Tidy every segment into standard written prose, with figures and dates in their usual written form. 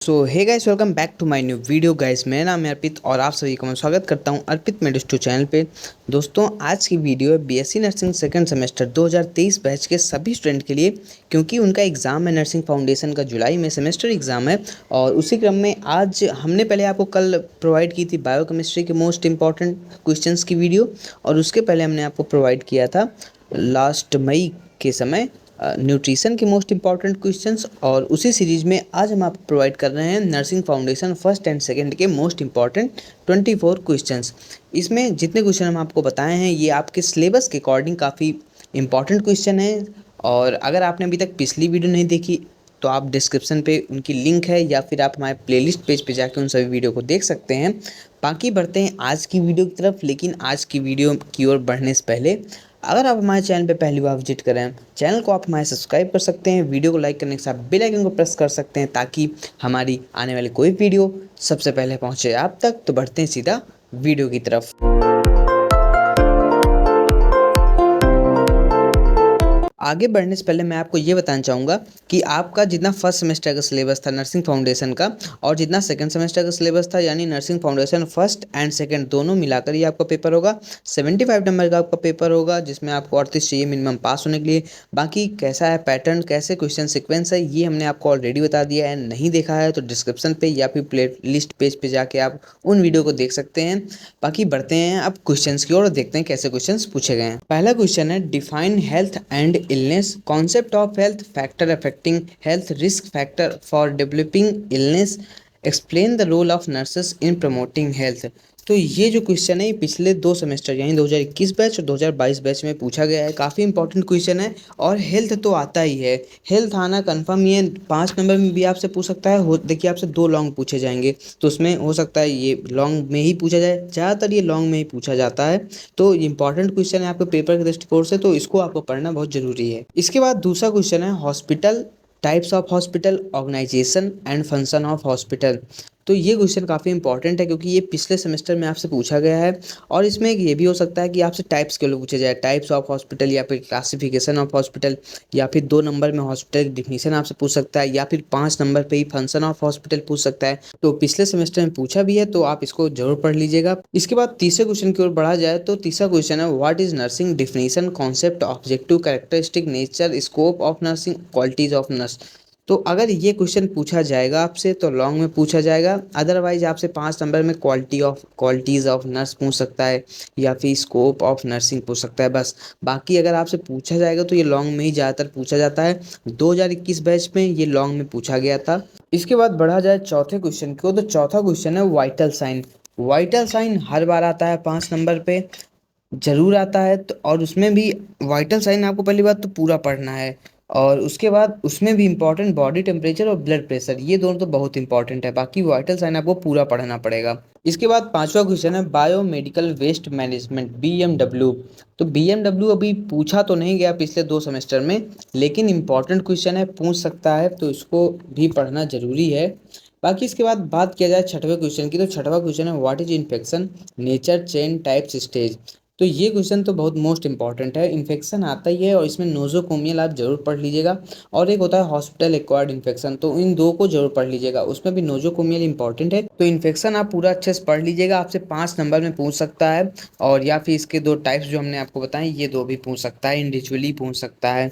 So hey guys, welcome back to my new video guys. मेरा नाम है अर्पित और आप सभी को मैं स्वागत करता हूं अर्पित मेडिस्टो चैनल पे। दोस्तों, आज की वीडियो है BSc nursing second semester 2023 batch के सभी स्टूडेंट के लिए, क्योंकि उनका एग्ज़ाम है नर्सिंग फाउंडेशन का, जुलाई में सेमेस्टर एग्ज़ाम है। और उसी क्रम में आज हमने पहले आपको कल प्रोवाइड की थी बायोकेमिस्ट्री के मोस्ट इंपॉर्टेंट क्वेश्चन की वीडियो, और उसके पहले हमने आपको प्रोवाइड किया था लास्ट मई के समय न्यूट्रिशन के मोस्ट इंपॉर्टेंट क्वेश्चंस। और उसी सीरीज में आज हम आपको प्रोवाइड कर रहे हैं nursing foundation first and second के मोस्ट इंपॉर्टेंट 24 क्वेश्चंस। इसमें जितने क्वेश्चन हम आपको बताए हैं ये आपके सिलेबस के अकॉर्डिंग काफ़ी इंपॉर्टेंट क्वेश्चन है। और अगर आपने अभी तक पिछली वीडियो नहीं देखी तो आप डिस्क्रिप्शन पे उनकी लिंक है, या फिर आप हमारे प्लेलिस्ट पेज पे जाके उन सभी वीडियो को देख सकते हैं। बाकी बढ़ते हैं आज की वीडियो की तरफ, लेकिन आज की वीडियो की ओर बढ़ने से पहले अगर आप हमारे चैनल पे पहली बार विजिट करें, चैनल को आप हमारे सब्सक्राइब कर सकते हैं, वीडियो को लाइक करने के साथ बेल आइकन को प्रेस कर सकते हैं ताकि हमारी आने वाली कोई वीडियो सबसे पहले पहुंचे आप तक। तो बढ़ते हैं सीधा वीडियो की तरफ। आगे बढ़ने से पहले मैं आपको ये बताना चाहूँगा कि आपका जितना फर्स्ट सेमेस्टर का सिलेबस था नर्सिंग फाउंडेशन का, और जितना सेकंड सेमेस्टर का सिलेबस था, यानी nursing foundation first and second दोनों मिलाकर ही आपका पेपर होगा। 75 नंबर का आपका पेपर होगा, जिसमें आपको 38 चाहिए मिनिमम पास होने के लिए। बाकी कैसा है पैटर्न, कैसे क्वेश्चन सिक्वेंस है, ये हमने आपको ऑलरेडी बता दिया है। नहीं देखा है तो डिस्क्रिप्शन पे या फिर प्ले लिस्ट पेज पे जाके आप उन वीडियो को देख सकते हैं। बाकी बढ़ते हैं अब क्वेश्चन की ओर, देखते हैं कैसे क्वेश्चन पूछे गए हैं। पहला क्वेश्चन है define health and illness, concept of health, factor affecting health, risk factor for developing illness, explain the role of nurses in promoting health. तो ये जो क्वेश्चन है ये पिछले 2 सेमेस्टर यानी 2021 बैच और 2022 बैच में पूछा गया है। काफ़ी इंपॉर्टेंट क्वेश्चन है, और हेल्थ तो आता ही है, हेल्थ आना कन्फर्म ही है। 5 नंबर में भी आपसे पूछ सकता है। देखिए, आपसे 2 लॉन्ग पूछे जाएंगे तो उसमें हो सकता है ये लॉन्ग में ही पूछा जाए, ज़्यादातर ये लॉन्ग में ही पूछा जाता है। तो इंपॉर्टेंट क्वेश्चन है आपके पेपर के दृष्टिकोण से, तो इसको आपको पढ़ना बहुत जरूरी है। इसके बाद दूसरा क्वेश्चन है hospital, types of hospital, organization and function of hospital. तो ये क्वेश्चन काफ़ी इंपॉर्टेंट है क्योंकि ये पिछले सेमेस्टर में आपसे पूछा गया है। और इसमें एक ये भी हो सकता है कि आपसे टाइप्स के लिए पूछे जाए, टाइप्स ऑफ हॉस्पिटल, या फिर क्लासिफिकेशन ऑफ हॉस्पिटल, या फिर 2 नंबर में हॉस्पिटल की डिफिनीशन आपसे पूछ सकता है, या फिर 5 नंबर पे ही फंक्शन ऑफ हॉस्पिटल पूछ सकता है। तो पिछले सेमेस्टर में पूछा भी है, तो आप इसको जरूर पढ़ लीजिएगा। इसके बाद तीसरे क्वेश्चन की ओर बढ़ा जाए तो तीसरा क्वेश्चन है what is nursing, definition, concept, objective, characteristic, nature, scope of nursing, qualities of nurse. तो अगर ये क्वेश्चन पूछा जाएगा आपसे तो लॉन्ग में पूछा जाएगा, अदरवाइज आपसे 5 नंबर में क्वालिटीज़ ऑफ नर्स पूछ सकता है, या फिर स्कोप ऑफ नर्सिंग पूछ सकता है बस। बाकी अगर आपसे पूछा जाएगा तो ये लॉन्ग में ही ज़्यादातर पूछा जाता है। 2021 बैच में ये लॉन्ग में पूछा गया था। इसके बाद बढ़ा जाए चौथे क्वेश्चन को, तो चौथा क्वेश्चन है वाइटल साइन। वाइटल साइन हर बार आता है 5 नंबर पे, जरूर आता है। तो और उसमें भी वाइटल साइन आपको पहली बात तो पूरा पढ़ना है, और उसके बाद उसमें भी इंपॉर्टेंट बॉडी टेम्परेचर और ब्लड प्रेशर, ये दोनों तो बहुत इंपॉर्टेंट है। बाकी वाइटल साइन आपको पूरा पढ़ना पड़ेगा। इसके बाद पांचवा क्वेश्चन है बायोमेडिकल वेस्ट मैनेजमेंट, बीएमडब्ल्यू। तो बीएमडब्ल्यू अभी पूछा तो नहीं गया पिछले 2 सेमेस्टर में, लेकिन इंपॉर्टेंट क्वेश्चन है, पूछ सकता है, तो इसको भी पढ़ना जरूरी है। बाकी इसके बाद बात किया जाए छठवें क्वेश्चन की, तो छठवा क्वेश्चन है what is infection, nature, chain, types, stage. तो ये क्वेश्चन तो बहुत मोस्ट इंपॉर्टेंट है। इन्फेक्शन आता ही है, और इसमें नोजोकोमियल आप जरूर पढ़ लीजिएगा, और एक होता है हॉस्पिटल एक्वायर्ड इन्फेक्शन, तो इन 2 को जरूर पढ़ लीजिएगा। उसमें भी नोजोकोमियल इंपॉर्टेंट है, तो इन्फेक्शन आप पूरा अच्छे से पढ़ लीजिएगा। आपसे 5 नंबर में पूछ सकता है, और या फिर इसके 2 टाइप्स जो हमने आपको बताए ये 2 भी पूछ सकता है, इंडिविजुअली पूछ सकता है।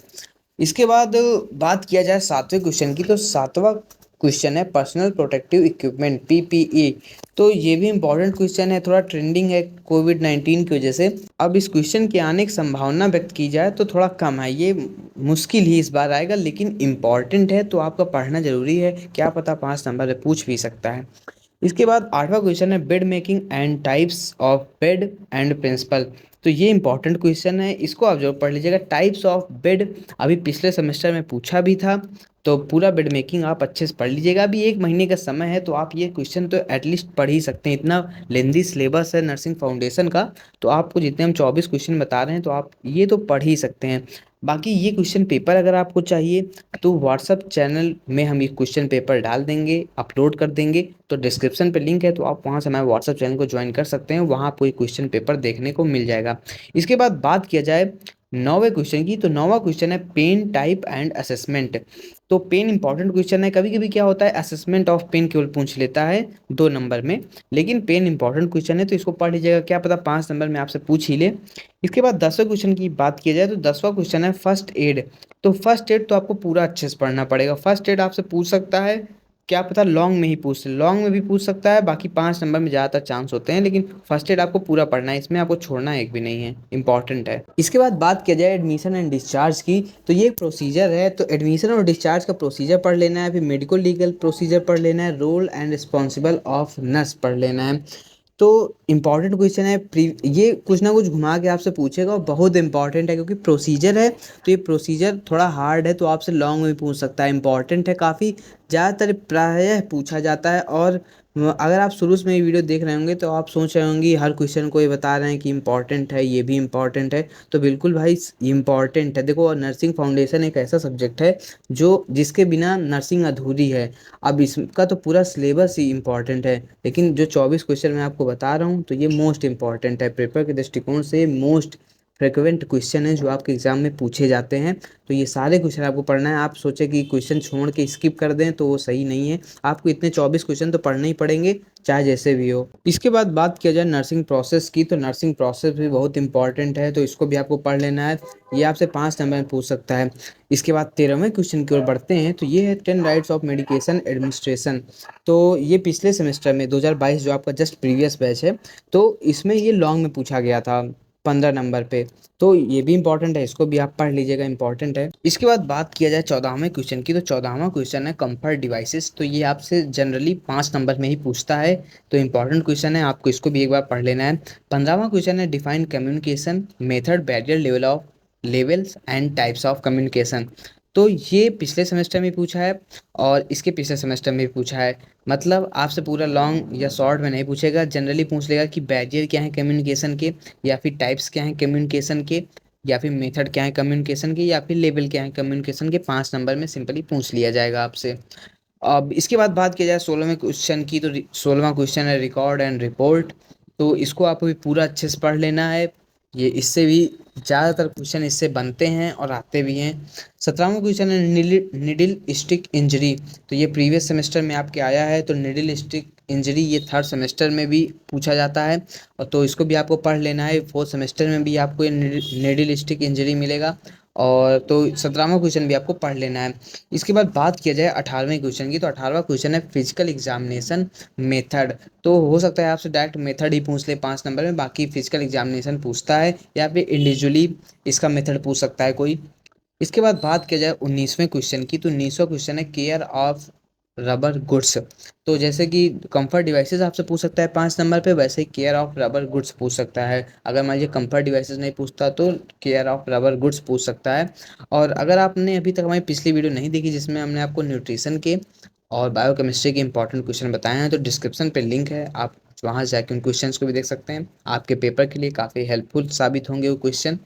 इसके बाद बात किया जाए सातवें क्वेश्चन की, तो सातवां क्वेश्चन है पर्सनल प्रोटेक्टिव इक्विपमेंट, पीपीई। तो ये भी इंपॉर्टेंट क्वेश्चन है, थोड़ा ट्रेंडिंग है कोविड-19 की वजह से। अब इस क्वेश्चन के आने की संभावना व्यक्त की जाए तो थोड़ा कम है, ये मुश्किल ही इस बार आएगा, लेकिन इंपॉर्टेंट है तो आपका पढ़ना जरूरी है, क्या पता 5 नंबर में पूछ भी सकता है। इसके बाद आठवां क्वेश्चन है bed making and types of bed and principle. तो ये इंपॉर्टेंट क्वेश्चन है, इसको आप जरूर पढ़ लीजिएगा। टाइप्स ऑफ बेड अभी पिछले सेमेस्टर में पूछा भी था, तो पूरा बेड मेकिंग आप अच्छे से पढ़ लीजिएगा। अभी 1 महीने का समय है, तो आप ये क्वेश्चन तो एटलीस्ट पढ़ ही सकते हैं। इतना लेंदी सिलेबस है नर्सिंग फाउंडेशन का, तो आपको जितने हम 24 क्वेश्चन बता रहे हैं तो आप ये तो पढ़ ही सकते हैं। बाकी ये क्वेश्चन पेपर अगर आपको चाहिए तो व्हाट्सअप चैनल में हम ये क्वेश्चन पेपर डाल देंगे, अपलोड कर देंगे। तो डिस्क्रिप्शन पे लिंक है, तो आप वहाँ से हमारे व्हाट्सअप चैनल को ज्वाइन कर सकते हैं, वहाँ आपको ये क्वेश्चन पेपर देखने को मिल जाएगा। इसके बाद बात किया जाए 9वें क्वेश्चन की। तो 9वां क्वेश्चन है पेन टाइप एंड असेसमेंट। तो पेन इंपॉर्टेंट क्वेश्चन है। कभी कभी क्या होता है, असेसमेंट ऑफ पेन केवल पूछ लेता है 2 नंबर में, लेकिन पेन इंपॉर्टेंट क्वेश्चन है तो इसको पढ़ लीजिएगा, क्या पता 5 नंबर में आपसे पूछ ही ले। इसके बाद 10वें क्वेश्चन की बात की जाए तो 10वां क्वेश्चन है फर्स्ट एड। तो फर्स्ट एड तो आपको पूरा अच्छे से पढ़ना पड़ेगा। फर्स्ट एड आपसे पूछ सकता है, क्या पता लॉन्ग में ही पूछ, लॉन्ग में भी पूछ सकता है, बाकी 5 नंबर में ज़्यादातर चांस होते हैं, लेकिन फर्स्ट एड आपको पूरा पढ़ना है, इसमें आपको छोड़ना एक भी नहीं है, इंपॉर्टेंट है। इसके बाद बात किया जाए एडमिशन एंड डिस्चार्ज की। तो ये प्रोसीजर है, तो एडमिशन और डिस्चार्ज का प्रोसीजर पढ़ लेना है, फिर मेडिकल लीगल प्रोसीजर पढ़ लेना है, role and responsible of nurse पढ़ लेना है। तो इम्पॉर्टेंट क्वेश्चन है, ये कुछ ना कुछ घुमा के आपसे पूछेगा और बहुत इंपॉर्टेंट है, क्योंकि प्रोसीजर है तो ये प्रोसीजर थोड़ा हार्ड है, तो आपसे लॉन्ग में भी पूछ सकता है, इंपॉर्टेंट है काफ़ी, ज़्यादातर प्रायः पूछा जाता है। और अगर आप शुरू में ये वीडियो देख रहे होंगे तो आप सोच रहे होंगे हर क्वेश्चन को ये बता रहे हैं कि इंपॉर्टेंट है, ये भी इंपॉर्टेंट है, तो बिल्कुल भाई इंपॉर्टेंट है। देखो, नर्सिंग फाउंडेशन एक ऐसा सब्जेक्ट है जो जिसके बिना नर्सिंग अधूरी है। अब इसका तो पूरा सिलेबस ही इंपॉर्टेंट है, लेकिन जो 24 क्वेश्चन मैं आपको बता रहा हूँ तो ये मोस्ट इंपॉर्टेंट है, पेपर के दृष्टिकोण से मोस्ट फ्रिक्वेंट क्वेश्चन है जो आपके एग्जाम में पूछे जाते हैं। तो ये सारे क्वेश्चन आपको पढ़ना है। आप सोचे कि क्वेश्चन छोड़ के स्किप कर दें तो वो सही नहीं है, आपको इतने 24 क्वेश्चन तो पढ़ने ही पड़ेंगे, चाहे जैसे भी हो। इसके बाद बात किया जाए नर्सिंग प्रोसेस की, तो नर्सिंग प्रोसेस भी बहुत इंपॉर्टेंट है, तो इसको भी आपको पढ़ लेना है, ये आपसे 5 नंबर में पूछ सकता है। इसके बाद 13वें क्वेश्चन की ओर बढ़ते हैं, तो ये है 10 राइट्स ऑफ मेडिकेशन एडमिनिस्ट्रेशन। तो ये पिछले सेमेस्टर में 2022 जो आपका जस्ट प्रीवियस बैच है, तो इसमें ये लॉन्ग में पूछा गया था 15 नंबर पे, तो ये भी इंपॉर्टेंट है, इसको भी आप पढ़ लीजिएगा, इंपॉर्टेंट है। इसके बाद बात किया जाए 14वें क्वेश्चन की, तो 14वां क्वेश्चन है कंफर्ट डिवाइसेस। तो ये आपसे जनरली 5 नंबर में ही पूछता है, तो इंपॉर्टेंट क्वेश्चन है, आपको इसको भी एक बार पढ़ लेना है। 15वां क्वेश्चन है define communication method barrier level of levels and types of communication. तो ये पिछले सेमेस्टर में पूछा है और इसके पिछले सेमेस्टर में भी पूछा है, मतलब आपसे पूरा लॉन्ग या शॉर्ट में नहीं पूछेगा, जनरली पूछ लेगा कि बैरियर क्या है कम्युनिकेशन के, या फिर टाइप्स क्या हैं कम्युनिकेशन के, या फिर मेथड क्या है कम्युनिकेशन के, या फिर लेवल क्या है कम्युनिकेशन के। 5 नंबर में सिंपली पूछ लिया जाएगा आपसे। अब इसके बाद बात की जाए 16वें क्वेश्चन की, तो 16वां क्वेश्चन है रिकॉर्ड एंड रिपोर्ट। तो इसको आपको भी पूरा अच्छे से पढ़ लेना है, ये इससे भी ज़्यादातर क्वेश्चन इससे बनते हैं और आते भी हैं। 17वां क्वेश्चन है निडिल स्टिक इंजरी। तो ये प्रीवियस सेमेस्टर में आपके आया है, तो निडिल स्टिक इंजरी ये 3rd सेमेस्टर में भी पूछा जाता है, और तो इसको भी आपको पढ़ लेना है। 4th सेमेस्टर में भी आपको ये निडिल स्टिक इंजरी मिलेगा, और तो 17वां क्वेश्चन भी आपको पढ़ लेना है। इसके बाद बात किया जाए 18वें क्वेश्चन की, तो 18वां क्वेश्चन है फिजिकल एग्जामिनेशन मेथड। तो हो सकता है आपसे डायरेक्ट मेथड ही पूछ ले 5 नंबर में, बाकी फिजिकल एग्जामिनेशन पूछता है, या फिर इंडिविजुअली इसका मेथड पूछ सकता है कोई। इसके बाद बात किया जाए 19वें क्वेश्चन की, तो 19वां क्वेश्चन है केयर ऑफ रबर गुड्स। तो जैसे कि कंफर्ट डिवाइसेस आपसे पूछ सकता है 5 नंबर पे, वैसे ही केयर ऑफ रबर गुड्स पूछ सकता है। अगर मान लीजिए कंफर्ट डिवाइसेस नहीं पूछता तो केयर ऑफ रबर गुड्स पूछ सकता है। और अगर आपने अभी तक हमारी पिछली वीडियो नहीं देखी जिसमें हमने आपको न्यूट्रिशन के और बायोकेमिस्ट्री के इंपॉर्टेंट क्वेश्चन बताए हैं, तो डिस्क्रिप्शन पे लिंक है, आप वहाँ से जाके उन क्वेश्चंस को भी देख सकते हैं, आपके पेपर के लिए काफ़ी हेल्पफुल साबित होंगे वो क्वेश्चन।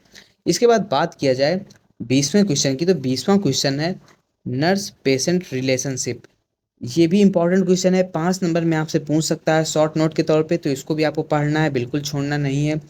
इसके बाद बात किया जाए 20वें क्वेश्चन की, तो 20वां क्वेश्चन है नर्स पेशेंट रिलेशनशिप। ये भी इंपॉर्टेंट क्वेश्चन है, 5 नंबर में आपसे पूछ सकता है शॉर्ट नोट के तौर पे, तो इसको भी आपको पढ़ना है, बिल्कुल छोड़ना नहीं है।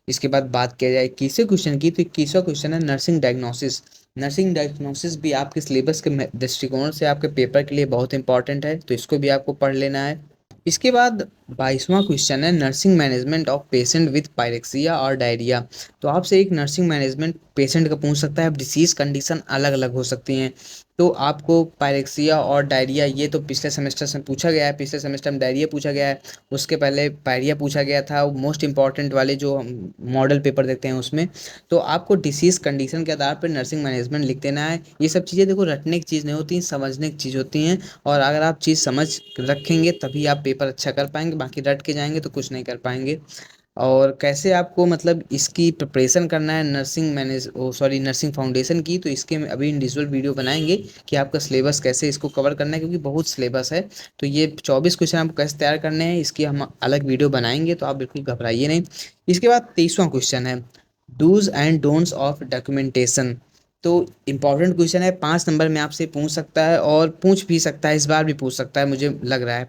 इसके बाद बात किया जाए 21वें क्वेश्चन की, तो 21वां क्वेश्चन है नर्सिंग डायग्नोसिस। नर्सिंग डायग्नोसिस भी आपके सिलेबस के दृष्टिकोण से आपके पेपर के लिए बहुत इंपॉर्टेंट है, तो इसको भी आपको पढ़ लेना है। इसके बाद 22वां क्वेश्चन है nursing management of patient with pyrexia और डायरिया। तो आपसे एक नर्सिंग मैनेजमेंट पेशेंट का पूछ सकता है, अब डिसीज़ कंडीशन अलग अलग हो सकती हैं, तो आपको पायरेक्सिया और डायरिया ये तो पिछले सेमेस्टर से पूछा गया है, पिछले सेमेस्टर में डायरिया पूछा गया है, उसके पहले पायरिया पूछा गया था, वो मोस्ट इंपॉर्टेंट वाले जो हम मॉडल पेपर देखते हैं उसमें। तो आपको डिसीज़ कंडीशन के आधार पर नर्सिंग मैनेजमेंट लिख देना है। ये सब चीज़ें देखो रटने की चीज़ नहीं होती, समझने की चीज़ होती हैं, और अगर आप चीज़ समझ रखेंगे तभी आप पेपर अच्छा कर पाएंगे, बाकी रट के जाएंगे तो कुछ नहीं कर पाएंगे। और कैसे आपको मतलब इसकी प्रिपरेशन करना है नर्सिंग फाउंडेशन की, तो इसके अभी इंडिविजुअल वीडियो बनाएंगे कि आपका सिलेबस कैसे इसको कवर करना है, क्योंकि बहुत सिलेबस है। तो ये 24 क्वेश्चन आपको कैसे तैयार करने हैं इसकी हम अलग वीडियो बनाएंगे, तो आप बिल्कुल घबराइए नहीं। इसके बाद 23वां क्वेश्चन है dos and don'ts of documentation. तो इम्पॉर्टेंट क्वेश्चन है, 5 नंबर में आपसे पूछ सकता है और पूछ भी सकता है, इस बार भी पूछ सकता है मुझे लग रहा है।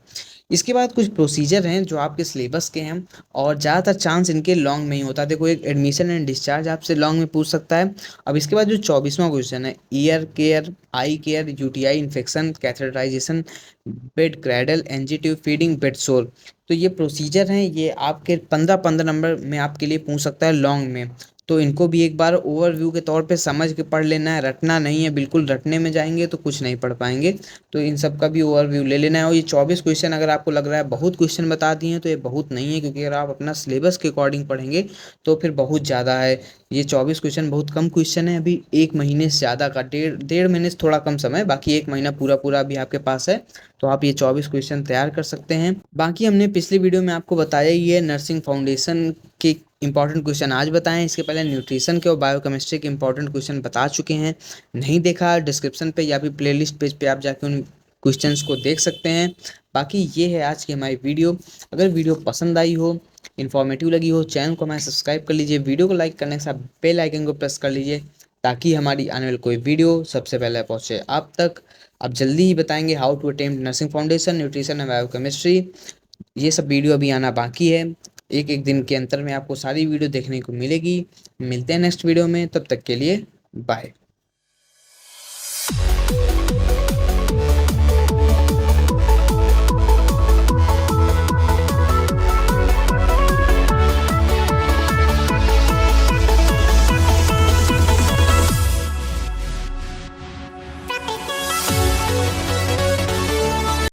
इसके बाद कुछ प्रोसीजर हैं जो आपके सिलेबस के हैं और ज़्यादातर चांस इनके लॉन्ग में ही होता है। देखो, एक एडमिशन एंड डिस्चार्ज आपसे लॉन्ग में पूछ सकता है। अब इसके बाद जो 24वां क्वेश्चन है, ear care, eye care, UTI infection, catheterisation, bed cradle, NGT feeding, bed sore. तो ये प्रोसीजर हैं, ये आपके 15-15 नंबर में आपके लिए पूछ सकता है लॉन्ग में। तो इनको भी एक बार ओवरव्यू के तौर पे समझ के पढ़ लेना है, रटना नहीं है, बिल्कुल रटने में जाएंगे तो कुछ नहीं पढ़ पाएंगे। तो इन सब का भी ओवरव्यू ले लेना है। और ये 24 क्वेश्चन अगर आपको लग रहा है बहुत क्वेश्चन बता दिए हैं, तो ये बहुत नहीं है, क्योंकि अगर आप अपना सिलेबस के अकॉर्डिंग पढ़ेंगे तो फिर बहुत ज़्यादा है। ये 24 क्वेश्चन बहुत कम क्वेश्चन है। अभी 1 महीने से ज़्यादा का, डेढ़ डेढ़ महीने से थोड़ा कम समय, बाकी 1 महीना पूरा पूरा अभी आपके पास है। तो आप ये 24 क्वेश्चन तैयार कर सकते हैं। बाकी हमने पिछली वीडियो में आपको बताया ही है नर्सिंग फाउंडेशन के इंपॉर्टेंट क्वेश्चन आज बताएं। इसके पहले न्यूट्रिशन के और बायोकेमिस्ट्री के इंपॉर्टेंट क्वेश्चन बता चुके हैं। नहीं देखा, डिस्क्रिप्शन पे या फिर प्लेलिस्ट पेज पे आप जाके उन क्वेश्चंस को देख सकते हैं। बाकी ये है आज की हमारी वीडियो। अगर वीडियो पसंद आई हो, इन्फॉर्मेटिव लगी हो, चैनल को हमारे सब्सक्राइब कर लीजिए, वीडियो को लाइक करने के साथ बेल आइकन को प्रेस कर लीजिए, ताकि हमारी आने वाली कोई वीडियो सबसे पहले पहुंचे आप तक। अब जल्दी ही बताएंगे how to attempt nursing foundation, nutrition and biochemistry. ये सब वीडियो अभी आना बाकी है। एक एक दिन के अंतर में आपको सारी वीडियो देखने को मिलेगी। मिलते हैं नेक्स्ट वीडियो में, तब तक के लिए बाय।